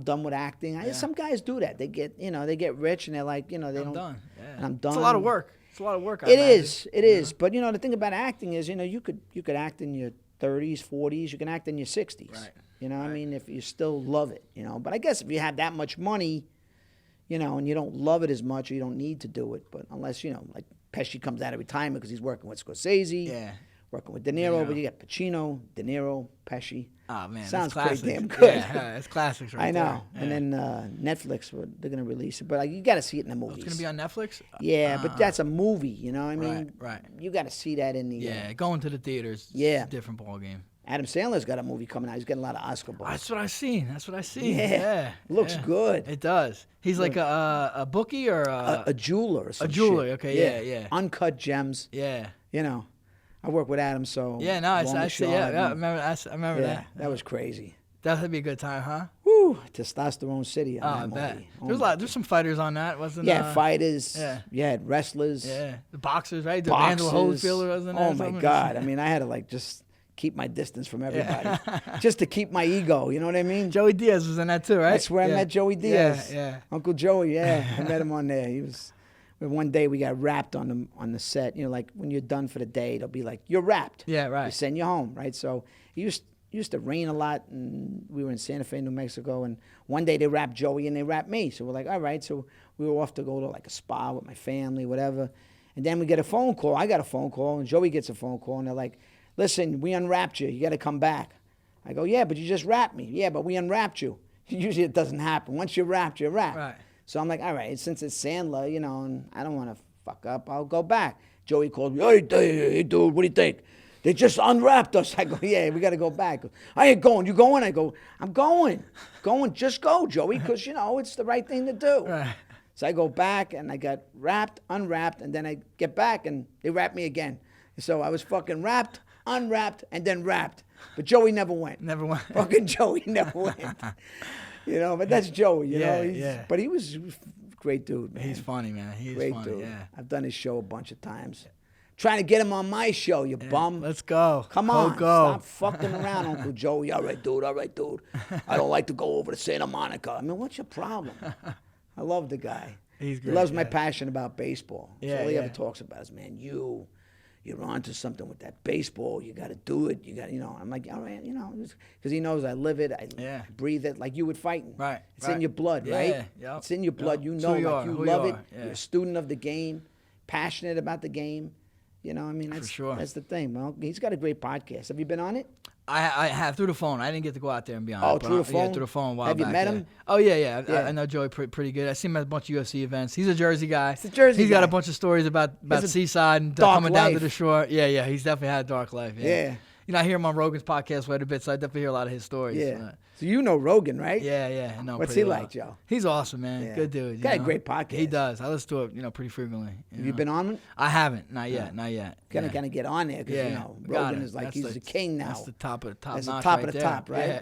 done with acting. Some guys do that. They get, they get rich, and they're like, they don't. I'm done. Yeah. And I'm done. It's a lot of work. It's a lot of work. It is. But the thing about acting is, you could act in your 30s, 40s. You can act in your 60s. Right. I mean, if you still love it. But I guess if you have that much money, and you don't love it as much, you don't need to do it. But unless like Pesci comes out of retirement because he's working with Scorsese. Yeah. Working with De Niro, but you got Pacino, De Niro, Pesci. Oh man, sounds that's pretty damn good. Yeah, it's classics right I know. there. And then Netflix, they're gonna release it, but you got to see it in the movies. It's gonna be on Netflix. Yeah, but that's a movie. I mean, right. You got to see that in the. Yeah, going to the theaters. Yeah, it's a different ball game. Adam Sandler's got a movie coming out. He's getting a lot of Oscar buzz. That's what I seen. Yeah, looks good. It does. He's like a bookie or a jeweler. Or some a jeweler. shit. Okay, yeah. Uncut gems. Yeah. I work with Adam, so yeah. No, I see. Yeah. I remember that. That was crazy. That'd be a good time, huh? Woo! Testosterone City. On that I bet. movie. There's some fighters on that, wasn't? Yeah, fighters. Yeah. Yeah, wrestlers. Yeah, the boxers, right? The Boxers. Angela Holyfield wasn't there? Oh my God! I mean, I had to just keep my distance from everybody, just to keep my ego. You know what I mean? Joey Diaz was in that too, right? That's where I met Joey Diaz. Yeah. Uncle Joey. Yeah, I met him on there. He was. One day we got wrapped on the set. Like when you're done for the day, they'll be like, "You're wrapped." Yeah, right. We send you home, right? So it used to rain a lot, and we were in Santa Fe, New Mexico. And one day they wrapped Joey and they wrapped me. So we're like, all right. So we were off to go to like a spa with my family, whatever. And then we get a phone call. I got a phone call, and Joey gets a phone call, and they're like, "Listen, we unwrapped you. You got to come back." I go, "Yeah, but you just wrapped me." "Yeah, but we unwrapped you." Usually it doesn't happen. Once you're wrapped, you're wrapped. Right. So I'm like, all right, since it's Sandler, and I don't want to fuck up, I'll go back. Joey called me, hey, dude, what do you think? They just unwrapped us. I go, yeah, we got to go back. I ain't going. You going? I go, I'm going. Just go, Joey, because, it's the right thing to do. Right. So I go back, and I got wrapped, unwrapped, and then I get back, and they wrap me again. So I was fucking wrapped, unwrapped, and then wrapped. But Joey never went. Never went. Fucking Joey never went. But that's Joey, Yeah. But he was a great dude, man. He's funny, man. He's great funny, dude. yeah. I've done his show a bunch of times. Trying to get him on my show, you bum. Let's go. Come on. Go. Stop fucking around, Uncle Joey. All right, dude. I don't like to go over to Santa Monica. I mean, what's your problem? I love the guy. He's great. He loves my passion about baseball. Yeah, That's all he ever talks about is, man, you're onto something with that baseball. You got to do it. You got to, I'm like, all right, because he knows I live it. I breathe it like you would fighting. Right. It's in your blood, right? Yeah. It's in your blood. You know, you love it. You're a student of the game, passionate about the game. That's, For sure. That's the thing. Well, he's got a great podcast. Have you been on it? I have through the phone. I didn't get to go out there and be on it. Oh, through the phone? Yeah, through the phone a while Have you back, met yeah. him? Oh, yeah. I know Joey pretty good. I see him at a bunch of UFC events. He's a Jersey guy. He's a Jersey He's guy. got a bunch of stories about Seaside and dark coming down to life. the shore. Yeah. He's definitely had a dark life. Yeah. I hear him on Rogan's podcast quite a bit, so I definitely hear a lot of his stories. Yeah. So you know Rogan, right? Yeah. I know What's pretty he well. like, Joe? He's awesome, man. Yeah. Good dude. Got a great podcast. He does. I listen to it, pretty frequently. Have you been on it? I haven't. Not yet. Gotta kind of get on there because Rogan is like he's the king now. That's the top of the top. That's the notch top right of the there. top, right?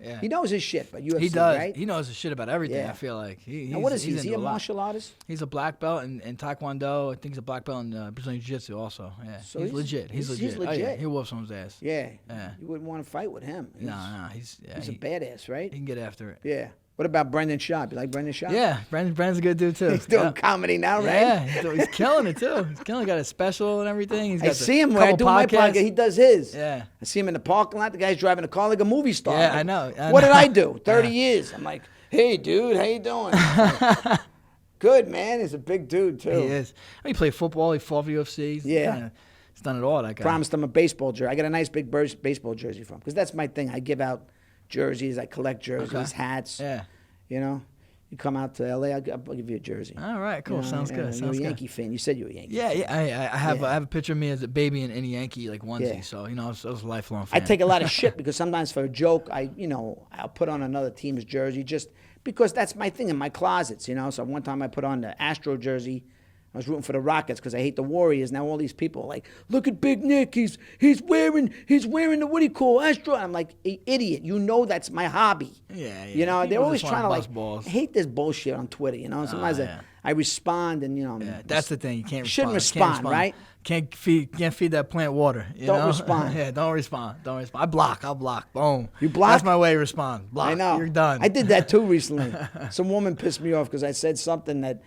Yeah. He knows his shit, but UFC, He does. right? He knows his shit about everything. Yeah. I feel like. Now what is he? Is he into a lot. martial artist? He's a black belt in Taekwondo. I think he's a black belt in Brazilian Jiu-Jitsu also. Yeah. So he's legit. He's legit. Oh, yeah. He'll whoop someone's ass. Yeah. Yeah. You wouldn't want to fight with him. No. He's a badass, right? He can get after it. Yeah. What about Brendan Schaub? You like Brendan Schaub? Yeah. Brandon's a good dude too. He's doing comedy now, right? Yeah. He's killing it too. He's killing. Got a special and everything. He's got I see him when I do couple my podcasts. podcast. He does his. Yeah. I see him in the parking lot. The guy's driving a car like a movie star. Yeah, Like, I know. What did I do? 30 years. I'm like, hey, dude, how you doing? Good, man. He's a big dude, too. He is. He played football. He fought for UFC. He's done it all, that guy. Promised him a baseball jersey. I got a nice big baseball jersey from him because that's my thing. I give out jerseys. I collect jerseys, hats. Yeah. You come out to L.A., I'll give you a jersey. All right, cool. Sounds good. You're a Yankee fan. You said you were a Yankee fan. Yeah. I have a picture of me as a baby in a Yankee onesie. Yeah. So I was a lifelong fan. I take a lot of shit because sometimes for a joke, I'll put on another team's jersey just because that's my thing in my closets. So one time I put on the Astro jersey I was rooting for the Rockets because I hate the Warriors. Now all these people are like, look at Big Nick. He's wearing the what do you call Astro? I'm like, idiot. You know that's my hobby. Yeah. You know, they're People always just trying to wanna like bust balls. hate this bullshit on Twitter. You know, sometimes I respond and Yeah, that's the thing. You can't shouldn't respond. respond, right? Can't feed that plant water. Don't respond. Yeah, don't respond. I'll block. Boom. You block? That's my way to respond. Block. I know. You're done. I did that too recently. Some woman pissed me off because I said something that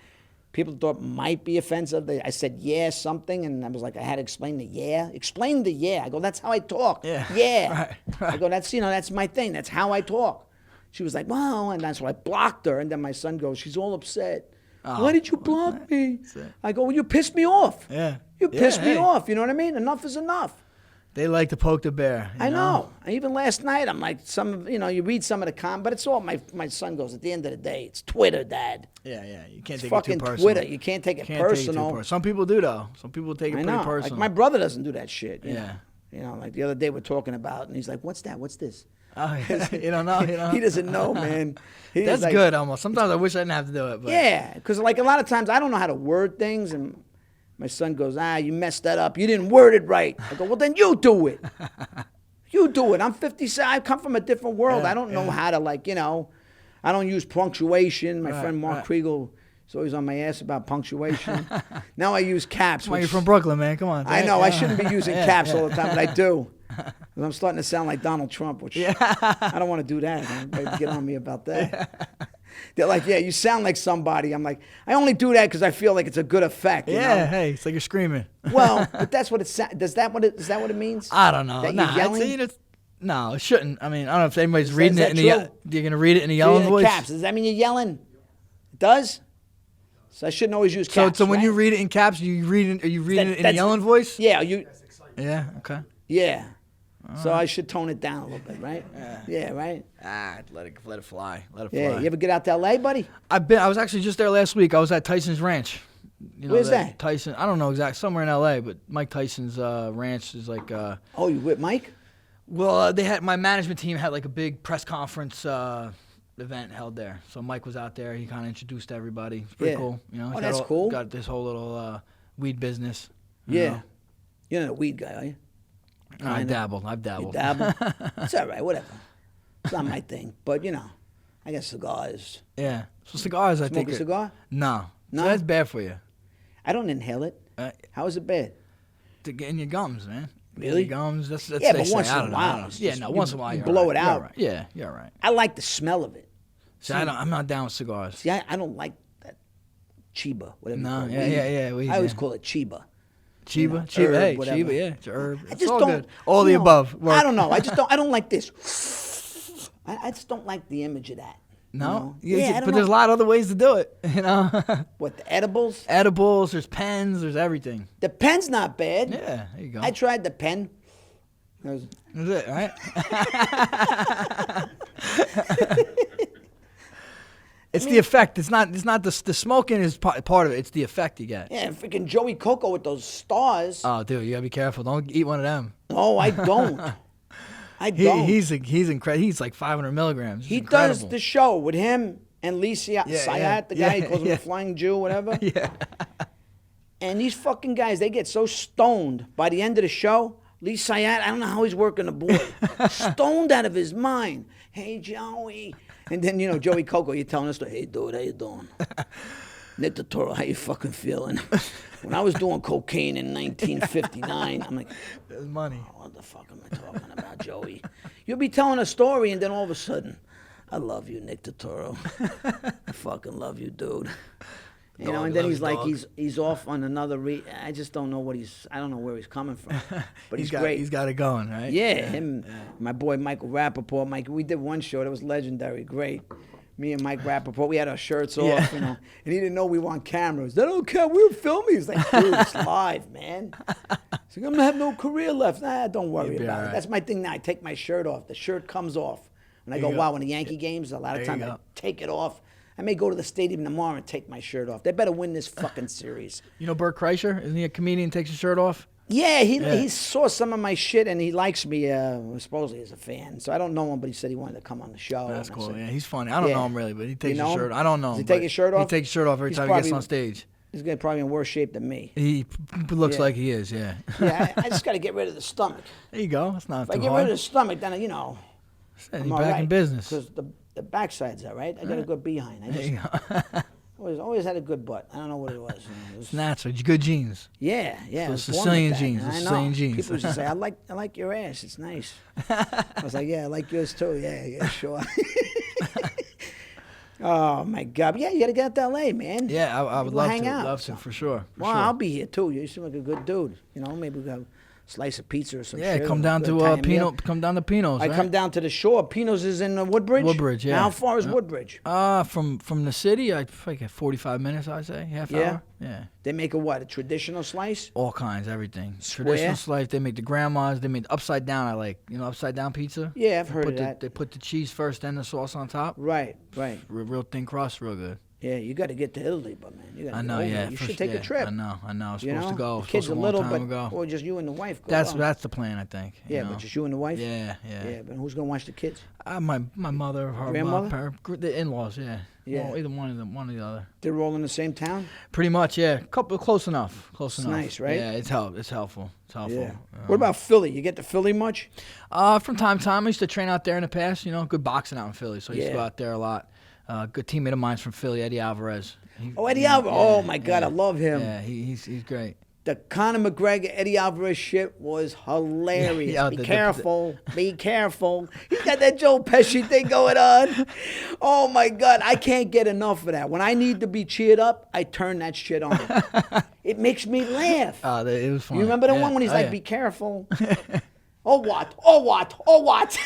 people thought might be offensive. I said something, and I was like, I had to explain the Explain the I go, that's how I talk. Yeah. Yeah. Right. I go, that's my thing. That's how I talk. She was like, well, and that's why I blocked her. And then my son goes, she's all upset. Why did you block me? I go, well, you pissed me off. Yeah. You pissed me off. You know what I mean? Enough is enough. They like to poke the bear. I know. And even last night, I'm like, you read some of the comments, but it's all my son goes, at the end of the day, it's Twitter, Dad. Yeah. You can't It's take it fucking too personal. Twitter. You can't take it personal. Some people do, though. Some people take it I pretty know. personal. Like my brother doesn't do that shit. You Yeah. know? You know, like the other day we're talking about, and he's like, what's that? What's this? Oh, you don't know? He doesn't know, man. He's That's like, good, almost. Sometimes I wish I didn't have to do it. But. Yeah, because like a lot of times I don't know how to word things, and my son goes, you messed that up. You didn't word it right. I go, well, then you do it. You do it. I'm 57. I come from a different world. Yeah, I don't know how to, like, I don't use punctuation. My friend Mark Kriegel is always on my ass about punctuation. Now I use caps. Well, you're from Brooklyn, man. Come on. I know. I shouldn't be using caps all the time, but I do. 'Cause I'm starting to sound like Donald Trump, which I don't want to do that. They get on me about that. They're like, yeah, you sound like somebody. I'm like, I only do that because I feel like it's a good effect. You know? Hey, it's like you're screaming. Well, but that's what it's. Is that what it means? I don't know. That Nah, you're yelling? No, it shouldn't. I mean, I don't know if anybody's reading that it in true? you're gonna read it in a yelling voice. Caps. Does that mean you're yelling? It does. So I shouldn't always use caps. So when right? you read it in caps, are you reading it in a that's- yelling voice? Yeah. You. Yeah. Okay. Yeah. So I should tone it down a little bit, right? Yeah, right? Let it fly. Let it fly. Yeah, you ever get out to L.A., buddy? I was actually just there last week. I was at Tyson's ranch. Where's that? Tyson, I don't know exactly, somewhere in L.A., but Mike Tyson's ranch is like... Oh, you with Mike? Well, my management team had like a big press conference event held there. So Mike was out there. He kind of introduced everybody. It's pretty cool. Oh, that's cool. Got this whole little weed business. Yeah. You're not a weed guy, are you? I've dabbled. You dabble? It's all right, whatever. It's not my thing. But, I guess cigars. Yeah. So cigars, I think. Smoke a cigar? No. No? So that's bad for you. I don't inhale it. How is it bad? To get in your gums, man. Really? Your gums. That's Yeah, they but say. once I in a don't know. while. Yeah, no. Once in a while, you you're blow right. it out. You're right. Yeah, you're right. I like the smell of it. See, I'm not down with cigars. See, I don't like that chiba, whatever you No, call it. yeah. I always call it chiba. Chiba, herb, hey, whatever. Chiba, yeah, it's a herb. I It's just all don't. good. All the above. Work. I don't know. I don't like this. I just don't like the image of that. No, You know? but there's a lot of other ways to do it. What, the edibles? Edibles, there's pens, there's everything. The pen's not bad. Yeah, there you go. I tried the pen. That's it, right? It's the effect. It's not the smoking is part of it. It's the effect you get. Yeah, freaking Joey Coco with those stars. Oh, dude, you gotta be careful. Don't eat one of them. No, I don't. I don't. He's incredible. He's like 500 milligrams. He incredible. does the show with him and Lee Sayat, the guy he calls him a flying Jew, whatever. Yeah. And these fucking guys, they get so stoned by the end of the show. Lee Sayat, I don't know how he's working the board. Stoned out of his mind. Hey, Joey. And then, Joey Coco, you're telling us, hey, dude, how you doing? Nick Turturro, how you fucking feeling? When I was doing cocaine in 1959, I'm like, There's money. what the fuck am I talking about, Joey? You'll be telling a story, and then all of a sudden, I love you, Nick Turturro. I fucking love you, dude. Dog, And then love he's your like, dog. he's off on another. I just don't know I don't know where he's coming from. But he's great. He's got it going, right? Yeah, him, my boy Michael Rappaport. We did one show that was legendary, great. Me and Mike Rappaport, we had our shirts off, and he didn't know we were on camera. He's like, I don't care, we were filming. He's like, dude, it's live, man. He's like, I'm gonna have no career left. Nah, don't worry about it. right. That's my thing now. I take my shirt off. The shirt comes off. And I go, wow, when the Yankee games, a lot of There you times I go. take it off. I may go to the stadium tomorrow and take my shirt off. They better win this fucking series. You know Bert Kreischer? Isn't he a comedian? Takes his shirt off. Yeah, he saw some of my shit and he likes me. Supposedly as a fan, so I don't know him, but he said he wanted to come on the show. That's and I cool. said, Yeah, he's funny. I don't know him really, but he takes know his him? shirt. I don't know Does he him. take but his shirt off? He takes his shirt off every He's time he gets probably- on stage. He's probably in worse shape than me. He looks Yeah. like he is, yeah. Yeah, I just got to get rid of the stomach. There you go. That's not If I too get rid hard. of the stomach, then, you know, You're I'm back in business. Because the backside's all right. I got a good behind. I There just you go. always had a good butt. I don't know what it was. It's natural. Good genes. Yeah. So I was born Sicilian with that, genes, and the I know. Sicilian genes. People used to say, I like your ass. It's nice. I was like, yeah, I like yours too. Yeah, sure. Oh my God! Yeah, you got to get out to L.A., man. Yeah, I would We'll love hang to. out. Love to, for sure. Well, I'll be here too. You seem like a good dude. You know, maybe we'll have a slice of pizza or some shit. Yeah, come or down a to Italian Pino. meal. Come down to Pino's. I right? come down to the shore. Pino's is in Woodbridge. Woodbridge, yeah. Now, how far is Woodbridge? From the city, I like 45 minutes. I'd say half Yeah? hour. Yeah. They make a traditional slice? All kinds, everything. Square? Traditional slice. They make the grandmas. They make upside down. I like, upside down pizza. Yeah, I've heard Put of the, that. They put the cheese first, then the sauce on top. Right. Real thin crust, real good. Yeah, you got to get to Italy, but man, you got to. I know, over yeah. there. You should take a trip. I know. I was You supposed know, to go. the kids Supposed are to little, a long time ago. or just you and the wife. Go That's out. the plan, I think. Yeah, but just you and the wife. Yeah. Yeah, but who's gonna watch the kids? My mother, her Grandmother? the in-laws, yeah. Yeah. Well, either one of them, one or the other. They're all in the same town. Pretty much, yeah. Close enough. Close enough. Nice, right? Yeah, it's helpful. It's helpful. Yeah. What about Philly? You get to Philly much? From time to time, I used to train out there in the past. Good boxing out in Philly, so I used to go out there a lot. Good teammate of mine's from Philly, Eddie Alvarez. Eddie Alvarez. Oh my God, I love him. Yeah, he's great. The Conor McGregor, Eddie Alvarez shit was hilarious. Yeah, be careful. Be careful. He's got that Joe Pesci thing going on. Oh, my God. I can't get enough of that. When I need to be cheered up, I turn that shit on. It makes me laugh. It was fun. You remember the one when he's like, be careful? Oh, what?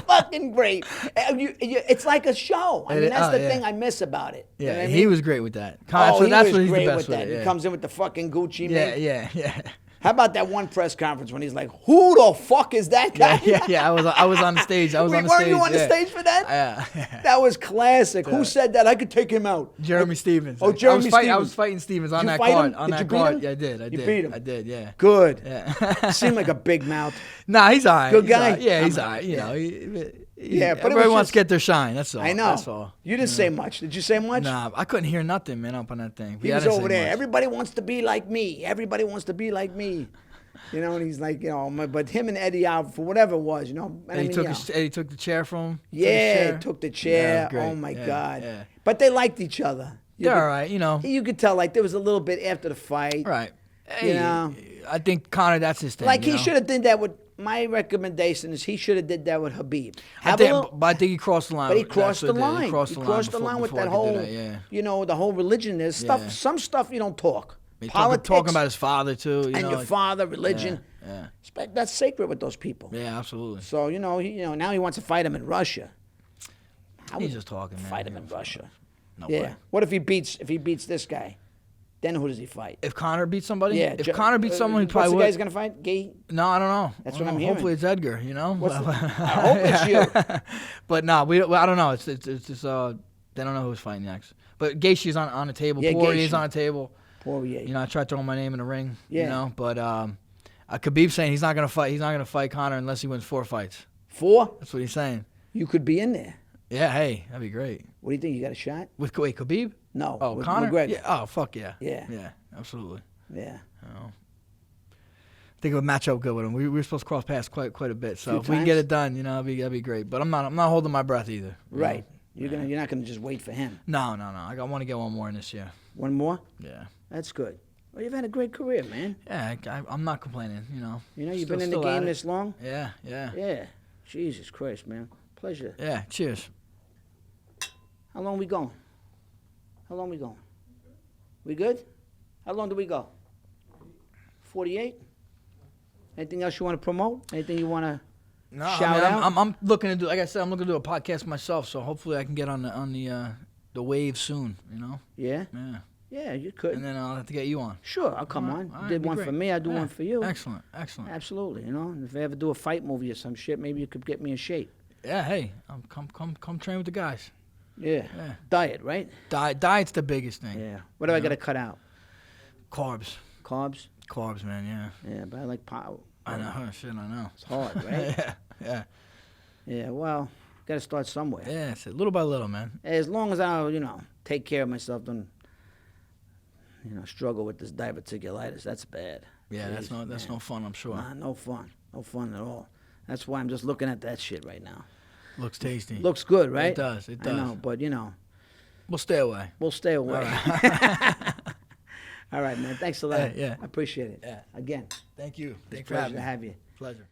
Fucking great. It's like a show. I mean, that's the thing I miss about it. Yeah, You know what I he mean? was great with that. Oh, So he that's was what he's great the best with that. it, He comes in with the fucking Gucci, man. Yeah. How about that one press conference when he's like, "Who the fuck is that guy?" Yeah. I was on the stage. Weren't you on the stage for that? Yeah. That was classic. Who said that? I could take him out. Jeremy Stevens. Oh, Jeremy Stevens. I was fighting Stevens on Did you that fight card. him? On Did that you beat card. him? Yeah, I did. You beat him? I did. Yeah. Good. Yeah. Seemed like a big mouth. Nah, he's all right. Good He's guy? all right. Yeah, he's I'm- all right. Yeah, but it everybody was wants just- to get their shine. That's all. I know. That's all. You didn't say much. Did you say much? Nah, I couldn't hear nothing, man, up on that thing. He was over there. Everybody wants to be like me. Everybody wants to be like me. And he's like, but him and Eddie out for whatever it was, And Eddie took the chair from him. Yeah, took the chair. Yeah, Oh my yeah, God. yeah. But they liked each other. They're all right, You could tell like there was a little bit after the fight. Right. Hey, know? I think Conor, that's his thing. Like he should have did that with. My recommendation is he should have did that with Habib. But I think he crossed the line. But he crossed the line. He crossed the line with before that he could whole, do that, the whole religion. There's stuff. Yeah. Some stuff you don't talk. Politics. Talking about his father too. Your father, religion. Yeah. That's sacred with those people. Yeah, absolutely. So now he wants to fight him in Russia. He's just talking, man. Fight him in Russia. No Yeah. way. What if he beats this guy? Then who does he fight? If Conor beats somebody? Yeah. If Conor beats someone, he probably what's would. the guy's gonna fight? Gay? No, I don't know. That's I what don't I'm know. hearing. Hopefully it's Edgar, I hope it's you. But no, I don't know. It's just they don't know who's fighting next. But Gaethje's on the table. Yeah, Poirier's Gaethje. on the table. Poirier. I tried throwing my name in the ring. Yeah. But Khabib's saying he's not gonna fight. He's not gonna fight Conor unless he wins 4 fights. 4? That's what he's saying. You could be in there. Yeah. Hey, that'd be great. What do you think? You got a shot? With Khabib? No. Oh, with Conor? McGregor. Yeah. Oh, fuck yeah. Yeah. Yeah. Absolutely. Yeah. I think it would match up good with him. We were supposed to cross paths quite a bit. So Few if we can get times? it done, that'd be great. But I'm not holding my breath either. Right. You're not gonna just wait for him. No. I want to get one more in this year. One more? Yeah. That's good. Well, you've had a great career, man. Yeah, I'm not complaining. You've been in the game this long. Yeah. Yeah. Jesus Christ, man. Pleasure. Yeah. Cheers. How long we going? We good? How long do we go? 48? Anything else you want to promote? Anything you want to shout out? I'm looking to do. Like I said, I'm looking to do a podcast myself. So hopefully I can get on the wave soon. Yeah? Yeah. Yeah, you could. And then I'll have to get you on. Sure, I'll come All right, on. all You right, did be one great. for me, I'll do Yeah. one for you. Excellent. Absolutely, And if I ever do a fight movie or some shit, maybe you could get me in shape. Yeah. Hey, come train with the guys. Yeah. Yeah. Diet, right? Diet's the biggest thing. Yeah. What do I got to cut out? Carbs. Carbs? Man. Yeah. Yeah, but I like power. I know. Shit, I know. It's hard, right? Yeah. Yeah, well, got to start somewhere. Yeah. It's little by little, man. As long as I, take care of myself, then you know, struggle with this diverticulitis. That's bad. Yeah, that's Jeez, no man. fun, I'm sure. Nah, no fun. No fun at all. That's why I'm just looking at that shit right now. Looks tasty. Looks good, right? It does. It does. I know, but you know, We'll stay away. we'll stay away. All right. All right, man. Thanks a lot. Yeah. I appreciate it. Yeah. Again, Thank you. it's Thanks a for pleasure having to me. have you. Pleasure.